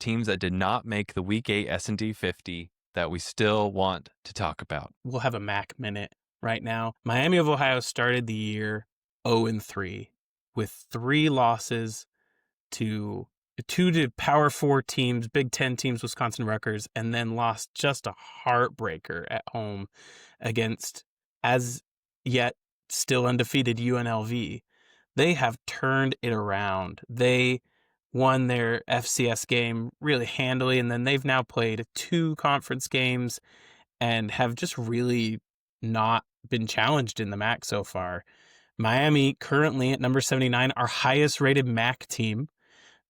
teams that did not make the Week 8 S&D 50 that we still want to talk about. We'll have a Mac minute right now. Miami of Ohio started the year 0-3 with 3 losses to 2 to Power 4 teams, Big Ten teams, Wisconsin Rutgers, and then lost just a heartbreaker at home against as yet still undefeated UNLV. They have turned it around. They won their FCS game really handily, and then they've now played 2 conference games and have just really not been challenged in the MAC so far. Miami currently at number 79, our highest rated MAC team.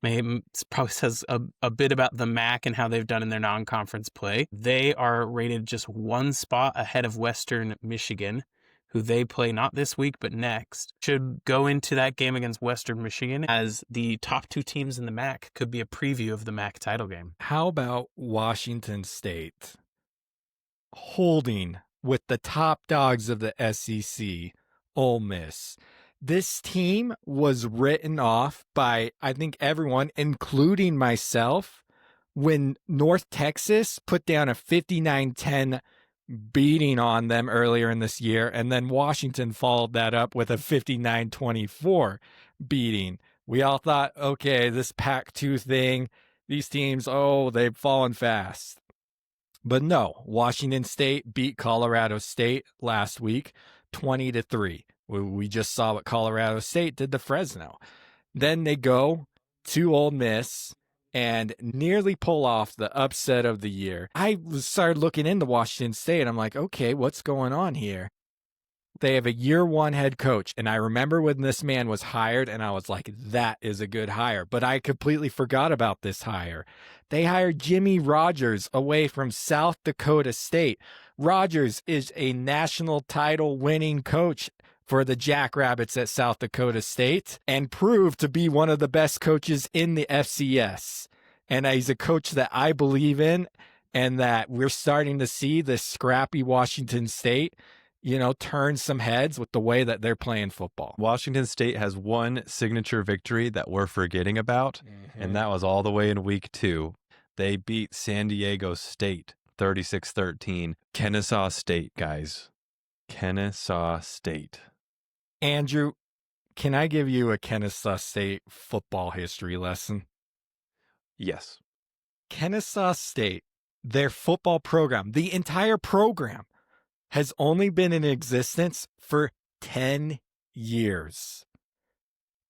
Maybe probably says a bit about the MAC and how they've done in their non-conference play. They are rated just 1 spot ahead of Western Michigan, who they play not this week but next. Should go into that game against Western Michigan as the top 2 teams in the MAC. Could be a preview of the MAC title game. How about Washington State holding with the top dogs of the SEC, Ole Miss? This team was written off by, I think, everyone, including myself, when North Texas put down a 59-10 beating on them earlier in this year, and then Washington followed that up with a 59-24 beating. We all thought, okay, this Pac-2 thing, these teams, they've fallen fast. But no, Washington State beat Colorado State last week 20-3. We just saw what Colorado State did to Fresno. Then they go to Ole Miss and nearly pull off the upset of the year. I started looking into Washington State, and I'm like, okay, what's going on here? They have a year 1 head coach, and I remember when this man was hired, and I was like, that is a good hire. But I completely forgot about this hire. They hired Jimmy Rogers away from South Dakota State. Rogers is a national title winning coach for the Jackrabbits at South Dakota State and proved to be one of the best coaches in the FCS. And he's a coach that I believe in, and that we're starting to see this scrappy Washington State, turn some heads with the way that they're playing football. Washington State has one signature victory that we're forgetting about, and that was all the way in week 2. They beat San Diego State 36-13. Kennesaw State, guys. Kennesaw State. Andrew, can I give you a Kennesaw State football history lesson? Yes. Kennesaw State, their football program, the entire program, has only been in existence for 10 years.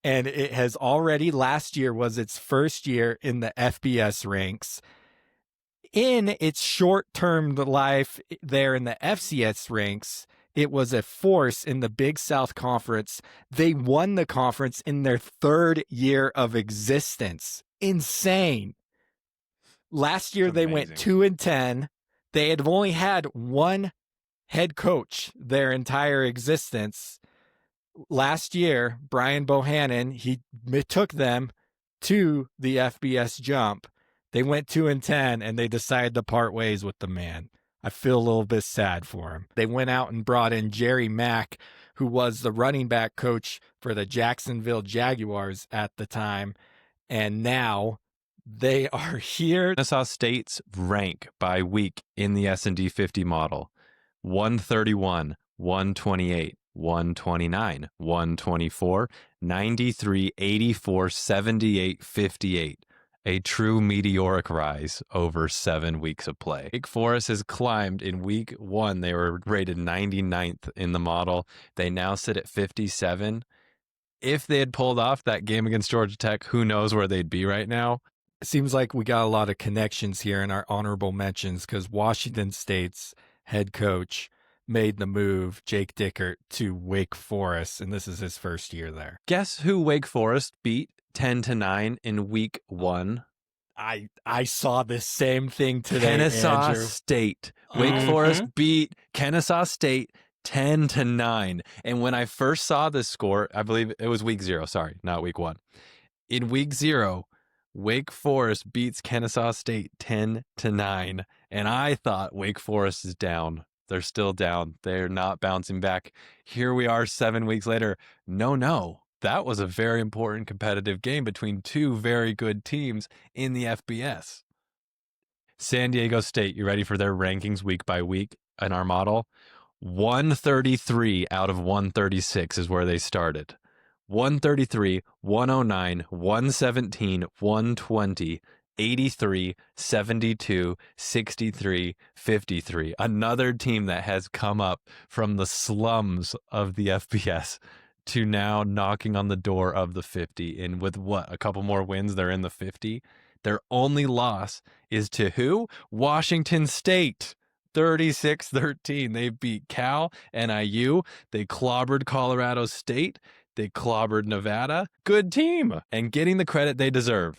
And it has already, last year was its first year in the FBS ranks. In its short-term life there in the FCS ranks, it was a force in the Big South Conference. They won the conference in their 3rd year of existence. Insane. Last year they went 2-10. They had only had 1 head coach their entire existence. Last year, Brian Bohannon, he took them to the FBS jump. They went 2-10, and they decided to part ways with the man. I feel a little bit sad for him. They went out and brought in Jerry Mack, who was the running back coach for the Jacksonville Jaguars at the time, and now they are here. Kennesaw State's rank by week in the S&D 50 model: 131, 128, 129, 124, 93, 84, 78, 58. A true meteoric rise over 7 weeks of play. Wake Forest has climbed. In week 1, they were rated 99th in the model. They now sit at 57. If they had pulled off that game against Georgia Tech, who knows where they'd be right now? It seems like we got a lot of connections here in our honorable mentions, because Washington State's head coach made the move, Jake Dickert, to Wake Forest, and this is his first year there. Guess who Wake Forest beat 10-9 in week 1? I saw this same thing today, Kennesaw Andrew. State. Wake Forest beat Kennesaw State 10-9. And when I first saw this score, I believe it was week 0. Sorry, not week 1. In week 0, Wake Forest beats Kennesaw State 10-9. And I thought Wake Forest is down. They're still down. They're not bouncing back. Here we are 7 weeks later. No. That was a very important competitive game between two very good teams in the FBS. San Diego State, you ready for their rankings week by week in our model? 133 out of 136 is where they started. 133, 109, 117, 120, 83, 72, 63, 53. Another team that has come up from the slums of the FBS to now knocking on the door of the 50. And with what, a couple more wins, they're in the 50. Their only loss is to who? Washington State. 36-13. They beat Cal and IU. They clobbered Colorado State. They clobbered Nevada. Good team and getting the credit they deserve.